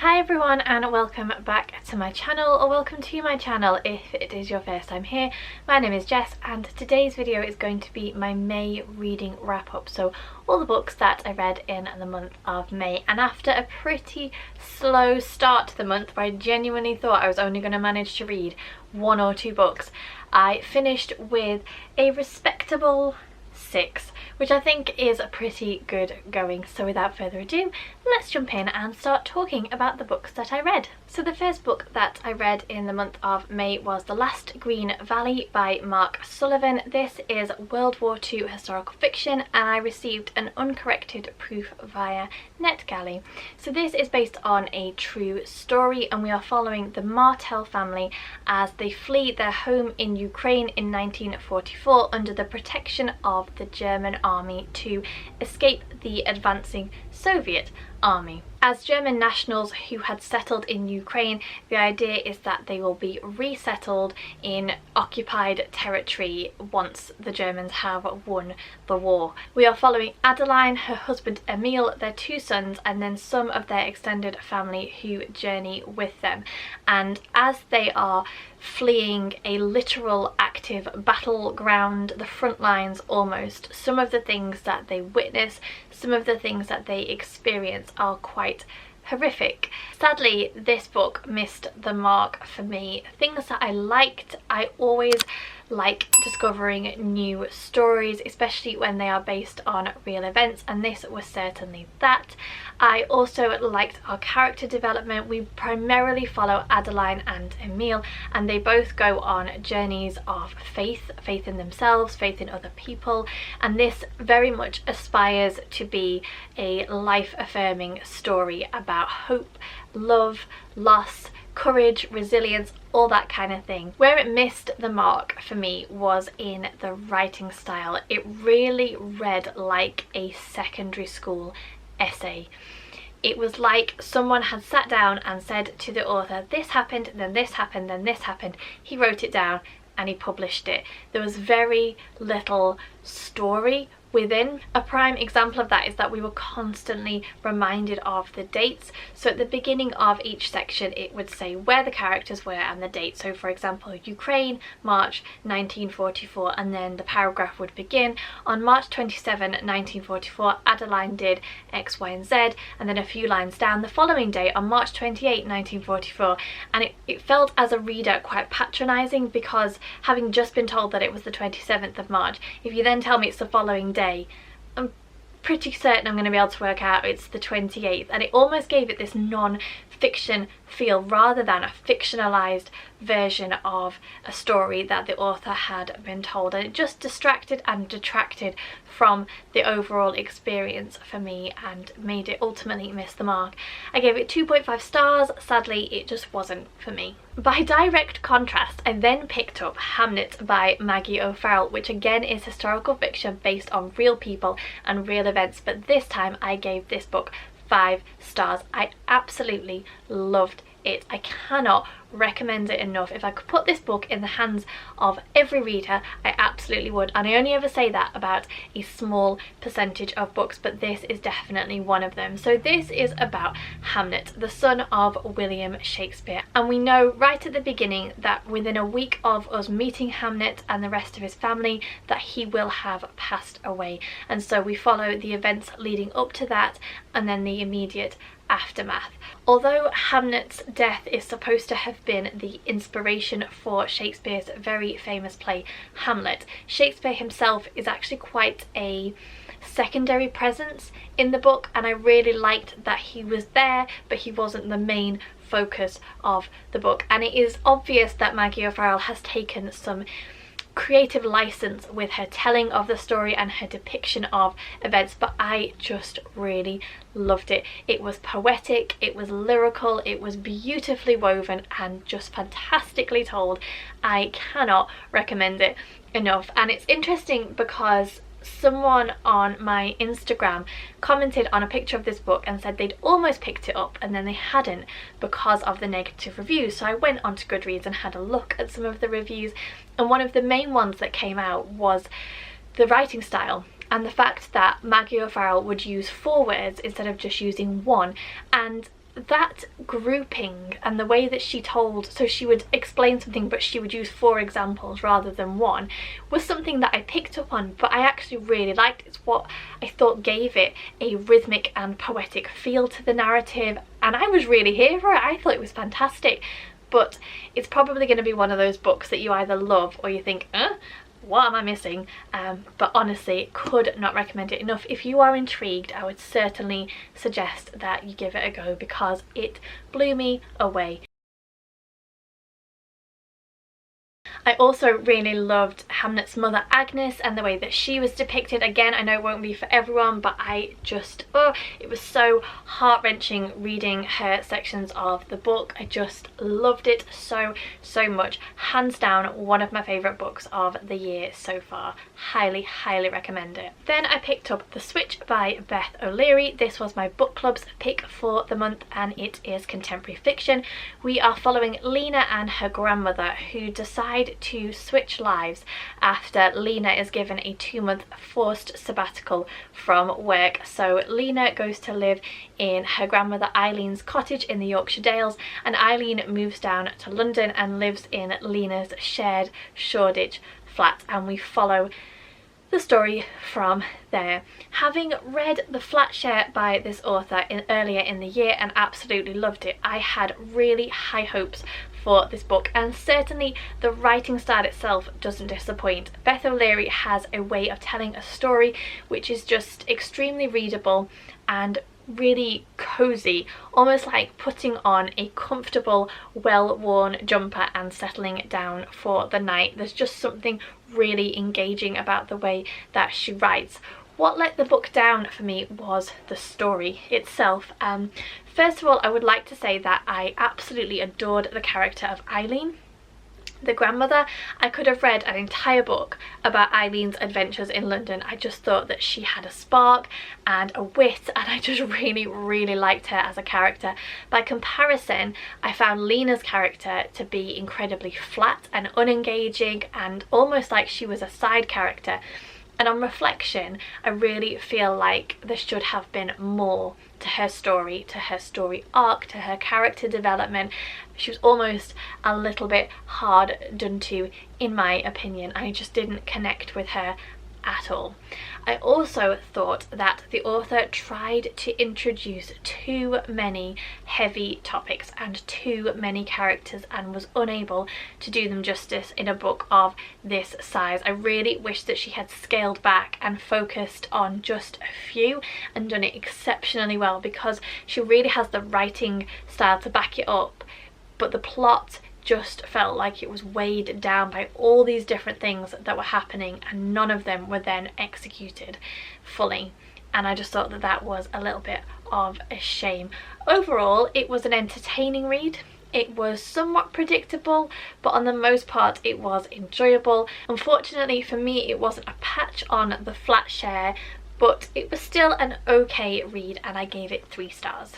Hi everyone and welcome back to my channel, or welcome to my channel if it is your first time here. My name is Jess and today's video is going to be my May reading wrap up, so all the books that I read in the month of May. And after a pretty slow start to the month where I genuinely thought I was only going to manage to read one or two books, I finished with a respectable 6, which I think is a pretty good going. So without further ado, let's jump in and start talking about the books that I read. So the first book that I read in the month of May was The Last Green Valley by Mark Sullivan. This is World War II historical fiction and I received an uncorrected proof via NetGalley. So this is based on a true story and we are following the Martel family as they flee their home in Ukraine in 1944 under the protection of the German army to escape the advancing Soviet army. As German nationals who had settled in Ukraine, the idea is that they will be resettled in occupied territory once the Germans have won the war. We are following Adeline, her husband Emil, their 2 sons, and then some of their extended family who journey with them. And as they are fleeing a literal active battleground, the front lines almost, some of the things that they witness, some of the things that they experience are quite horrific. Sadly, this book missed the mark for me. Things that I liked, I always like discovering new stories, especially when they are based on real events, and this was certainly that. I also liked our character development. We primarily follow Adeline and Emil, and they both go on journeys of faith in themselves, faith in other people, and this very much aspires to be a life-affirming story about hope, love, loss, courage, resilience, all that kind of thing. Where it missed the mark for me was in the writing style. It really read like a secondary school essay. It was like someone had sat down and said to the author, this happened, then this happened, then this happened. He wrote it down and he published it. There was very little story within. A prime example of that is that we were constantly reminded of the dates. So at the beginning of each section it would say where the characters were and the date. So for example, Ukraine, March 1944, and then the paragraph would begin on March 27, 1944, Adeline did X, Y and Z, and then a few lines down the following day on March 28, 1944, and it felt as a reader quite patronising, because having just been told that it was the 27th of March, if you then tell me it's the following day, I'm pretty certain I'm going to be able to work out it's the 28th, and it almost gave it this non-fiction feel rather than a fictionalized version of a story that the author had been told, and it just distracted and detracted from the overall experience for me and made it ultimately miss the mark. I gave it 2.5 stars. Sadly, it just wasn't for me. By direct contrast, I then picked up Hamlet by Maggie O'Farrell, which again is historical fiction based on real people and real events, but this time I gave this book 5 stars. I absolutely loved it. I cannot recommend it enough. If I could put this book in the hands of every reader, I absolutely would, and I only ever say that about a small percentage of books, but this is definitely one of them. So this is about Hamlet, the son of William Shakespeare, and we know right at the beginning that within a week of us meeting Hamlet and the rest of his family that he will have passed away, and so we follow the events leading up to that and then the immediate aftermath. Although Hamlet's death is supposed to have been the inspiration for Shakespeare's very famous play Hamlet, Shakespeare himself is actually quite a secondary presence in the book, and I really liked that he was there but he wasn't the main focus of the book. And it is obvious that Maggie O'Farrell has taken some creative license with her telling of the story and her depiction of events, but I just really loved it. It was poetic, it was lyrical, it was beautifully woven and just fantastically told. I cannot recommend it enough. And it's interesting because someone on my Instagram commented on a picture of this book and said they'd almost picked it up and then they hadn't because of the negative reviews. So I went onto Goodreads and had a look at some of the reviews, and one of the main ones that came out was the writing style and the fact that Maggie O'Farrell would use 4 words instead of just using 1, and that grouping and the way that she told, so she would explain something but she would use 4 examples rather than 1, was something that I picked up on, but I actually really liked. It's what I thought gave it a rhythmic and poetic feel to the narrative, and I was really here for it. I thought it was fantastic. But it's probably going to be one of those books that you either love or you think, what am I missing? But honestly, could not recommend it enough. If you are intrigued, I would certainly suggest that you give it a go because it blew me away. I also really loved Hamlet's mother Agnes and the way that she was depicted. Again, I know it won't be for everyone, but I just, it was so heart-wrenching reading her sections of the book. I just loved it so much. Hands down, one of my favourite books of the year so far. Highly recommend it. Then I picked up The Switch by Beth O'Leary. This was my book club's pick for the month, and it is contemporary fiction. We are following Lena and her grandmother who decide to switch lives after Lena is given a 2-month forced sabbatical from work. So Lena goes to live in her grandmother Eileen's cottage in the Yorkshire Dales, and Eileen moves down to London and lives in Lena's shared Shoreditch flat, and we follow the story from there. Having read The Flat Share by this author earlier in the year and absolutely loved it, I had really high hopes for this book, and certainly the writing style itself doesn't disappoint. Beth O'Leary has a way of telling a story which is just extremely readable and really cozy, almost like putting on a comfortable, well-worn jumper and settling down for the night. There's just something really engaging about the way that she writes. What let the book down for me was the story itself. First of all, I would like to say that I absolutely adored the character of Eileen, the grandmother. I could have read an entire book about Eileen's adventures in London. I just thought that she had a spark and a wit, and I just really liked her as a character. By comparison, I found Lena's character to be incredibly flat and unengaging and almost like she was a side character. And on reflection, I really feel like there should have been more to her story arc, to her character development. She was almost a little bit hard done to, in my opinion. I just didn't connect with her at all. I also thought that the author tried to introduce too many heavy topics and too many characters and was unable to do them justice in a book of this size. I really wish that she had scaled back and focused on just a few and done it exceptionally well, because she really has the writing style to back it up, but the plot just felt like it was weighed down by all these different things that were happening, and none of them were then executed fully. And I just thought that that was a little bit of a shame. Overall, it was an entertaining read. It was somewhat predictable, but on the most part it was enjoyable. Unfortunately for me, it wasn't a patch on The Flat Share, but it was still an okay read, and I gave it 3 stars.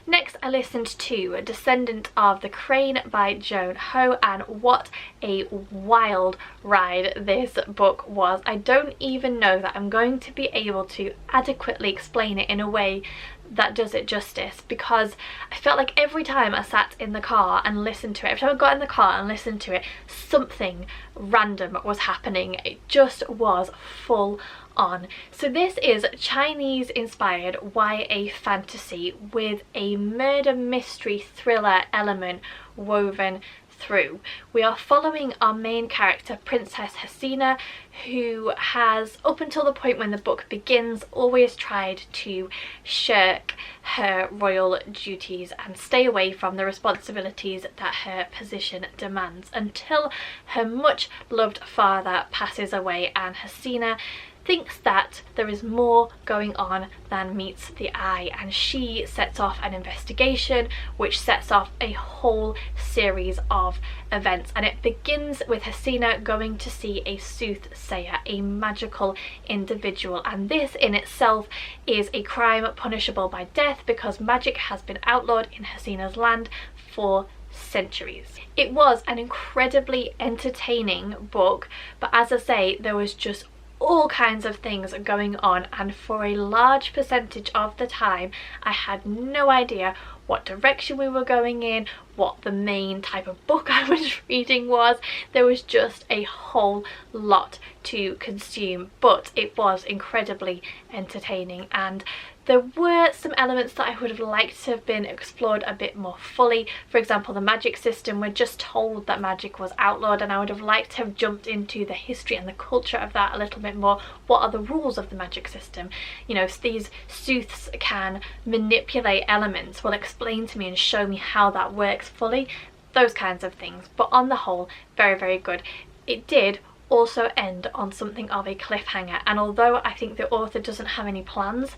Next, I listened to Descendant of the Crane by Joan Ho, and what a wild ride this book was. I don't even know that I'm going to be able to adequately explain it in a way that does it justice, because I felt like every time I sat in the car and listened to it, every time I got in the car and listened to it, something random was happening. It just was full on. So this is Chinese inspired YA fantasy with a murder mystery thriller element woven through. We are following our main character, Princess Hasina, who has, up until the point when the book begins, always tried to shirk her royal duties and stay away from the responsibilities that her position demands, until her much loved father passes away, and Hasina thinks that there is more going on than meets the eye, and she sets off an investigation which sets off a whole series of events. And it begins with Hasina going to see a soothsayer, a magical individual, and this in itself is a crime punishable by death because magic has been outlawed in Hasina's land for centuries. It was an incredibly entertaining book, but as I say, there was just all kinds of things going on, and for a large percentage of the time I had no idea what direction we were going in, what the main type of book I was reading was. There was just a whole lot to consume, but it was incredibly entertaining, and there were some elements that I would have liked to have been explored a bit more fully. For example, the magic system. We're just told that magic was outlawed, and I would have liked to have jumped into the history and the culture of that a little bit more. What are the rules of the magic system? You know, if these sooths can manipulate elements, well, explain to me and show me how that works fully. Those kinds of things. But on the whole, very, very good. It did also end on something of a cliffhanger, and although I think the author doesn't have any plans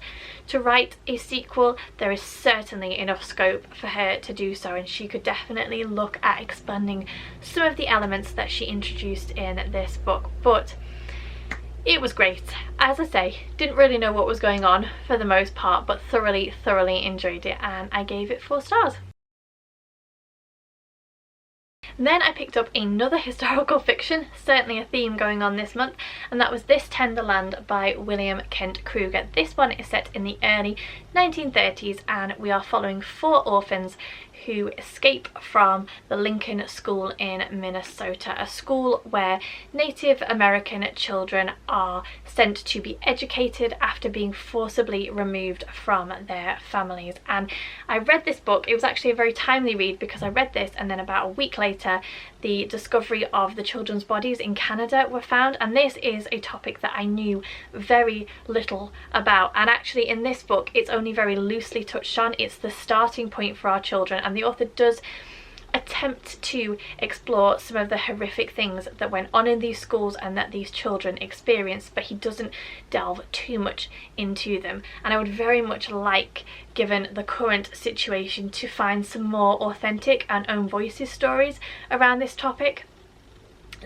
to write a sequel, there is certainly enough scope for her to do so, and she could definitely look at expanding some of the elements that she introduced in this book. But it was great. As I say, didn't really know what was going on for the most part, but thoroughly enjoyed it, and I gave it 4 stars. And then I picked up another historical fiction, certainly a theme going on this month, and that was This Tenderland by William Kent Kruger. This one is set in the early 1930s, and we are following 4 orphans who escape from the Lincoln School in Minnesota, a school where Native American children are sent to be educated after being forcibly removed from their families. And I read this book. It was actually a very timely read, because I read this and then about a week later the discovery of the children's bodies in Canada were found, and this is a topic that I knew very little about, and actually in this book it's only very loosely touched on. It's the starting point for our children, and the author does attempt to explore some of the horrific things that went on in these schools and that these children experienced, but he doesn't delve too much into them. And I would very much like, given the current situation, to find some more authentic and own voices stories around this topic.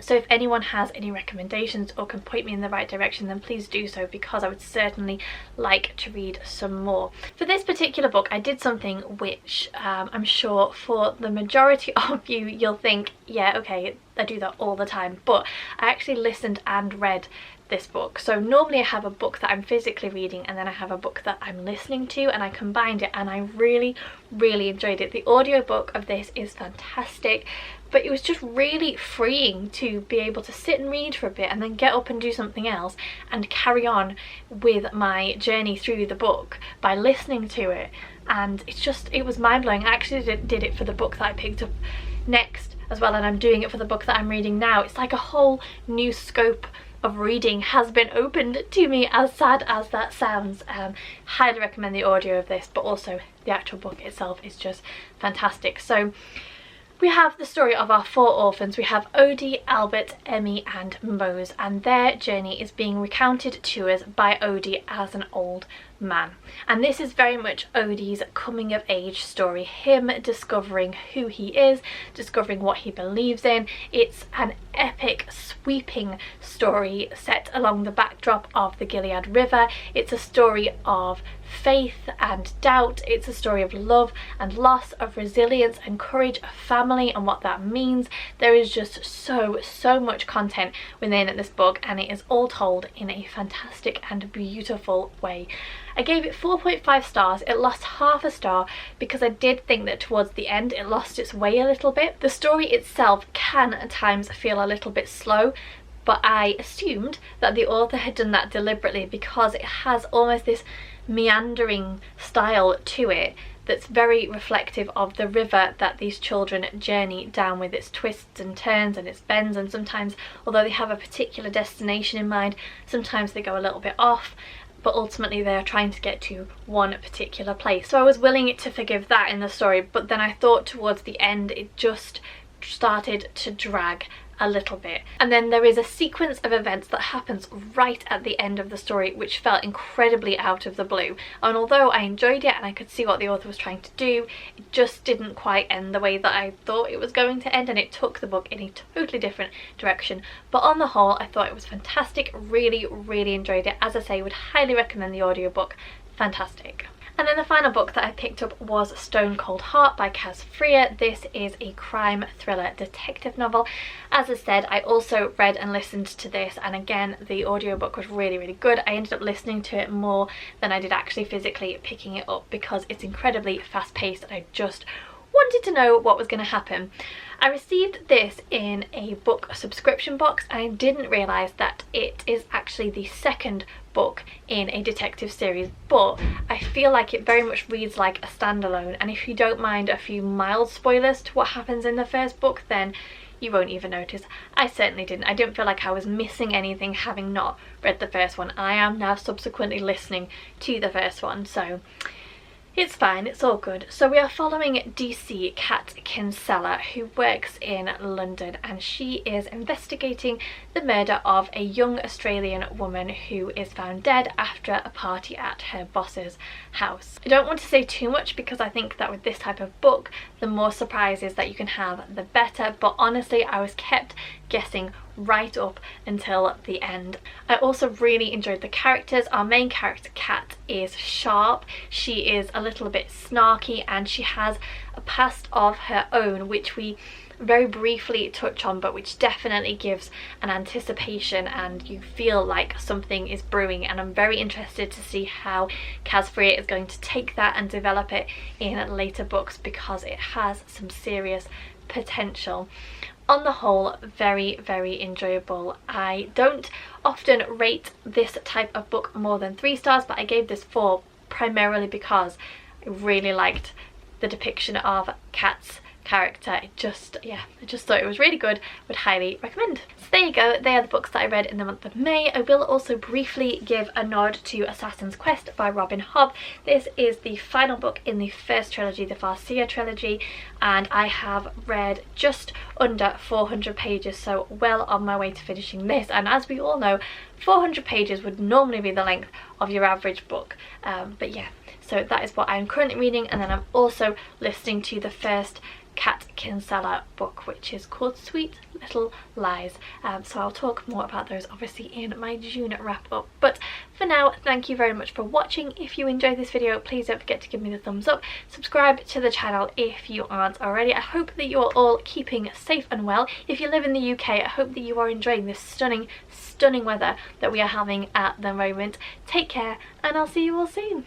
So if anyone has any recommendations or can point me in the right direction, then please do so, because I would certainly like to read some more. For this particular book, I did something which I'm sure for the majority of you, you'll think, yeah, okay, I do that all the time, but I actually listened and read this book. So normally I have a book that I'm physically reading, and then I have a book that I'm listening to, and I combined it, and I really enjoyed it. The audiobook of this is fantastic, but it was just really freeing to be able to sit and read for a bit and then get up and do something else and carry on with my journey through the book by listening to it. And it was mind-blowing. I actually did it for the book that I picked up next as well, and I'm doing it for the book that I'm reading now. It's like a whole new scope of reading has been opened to me, as sad as that sounds. Highly recommend the audio of this, but also the actual book itself is just fantastic. So we have the story of our 4 orphans. We have Odie, Albert, Emmy and Mose, and their journey is being recounted to us by Odie as an old man. And this is very much Odie's coming of age story, him discovering who he is, discovering what he believes in. It's an epic, sweeping story set along the backdrop of the Gilead River. It's a story of faith and doubt. It's a story of love and loss, of resilience and courage, of family and what that means. There is just so much content within this book, and it is all told in a fantastic and beautiful way. I gave it 4.5 stars. It lost half a star because I did think that towards the end it lost its way a little bit. The story itself can at times feel a little bit slow, but I assumed that the author had done that deliberately because it has almost this meandering style to it that's very reflective of the river that these children journey down, with its twists and turns and its bends, and sometimes, although they have a particular destination in mind, sometimes they go a little bit off, but ultimately they're trying to get to one particular place. So I was willing to forgive that in the story, but then I thought towards the end it just started to drag a little bit. And then there is a sequence of events that happens right at the end of the story which felt incredibly out of the blue, and although I enjoyed it and I could see what the author was trying to do, it just didn't quite end the way that I thought it was going to end, and it took the book in a totally different direction. But on the whole, I thought it was fantastic. Really enjoyed it. As I say, would highly recommend the audiobook. Fantastic. And then the final book that I picked up was Stone Cold Heart by Kaz Freer. This is a crime thriller detective novel. As I said, I also read and listened to this, and again the audiobook was really good. I ended up listening to it more than I did actually physically picking it up because it's incredibly fast-paced and I just wanted to know what was going to happen. I received this in a book subscription box and I didn't realise that it is actually the second book in a detective series, but I feel like it very much reads like a standalone, and if you don't mind a few mild spoilers to what happens in the first book, then you won't even notice. I certainly didn't. I didn't feel like I was missing anything having not read the first one. I am now subsequently listening to the first one, so it's fine, it's all good. So we are following DC Kat Kinsella, who works in London, and she is investigating the murder of a young Australian woman who is found dead after a party at her boss's house. I don't want to say too much because I think that with this type of book, the more surprises that you can have, the better, but honestly I was kept guessing right up until the end. I also really enjoyed the characters. Our main character, Kat, is sharp, she is a little bit snarky, and she has a past of her own which we very briefly touch on, but which definitely gives an anticipation and you feel like something is brewing, and I'm very interested to see how Kaz Freer is going to take that and develop it in later books because it has some serious potential. On the whole, very enjoyable. I don't often rate this type of book more than 3 stars, but I gave this 4 primarily because I really liked the depiction of Kat's character. I just thought it was really good. Would highly recommend. So there you go, they are the books that I read in the month of May. I will also briefly give a nod to Assassin's Quest by Robin Hobb. This is the final book in the first trilogy, the Farseer trilogy, and I have read just under 400 pages, so well on my way to finishing this. And as we all know, 400 pages would normally be the length of your average book, but yeah, so that is what I'm currently reading. And then I'm also listening to the first Kat Kinsella book, which is called Sweet Little Lies, so I'll talk more about those obviously in my June wrap up. But for now, thank you very much for watching. If you enjoyed this video, please don't forget to give me the thumbs up, subscribe to the channel if you aren't already. I hope that you are all keeping safe and well. If you live in the UK, I hope that you are enjoying this stunning weather that we are having at the moment. Take care, and I'll see you all soon.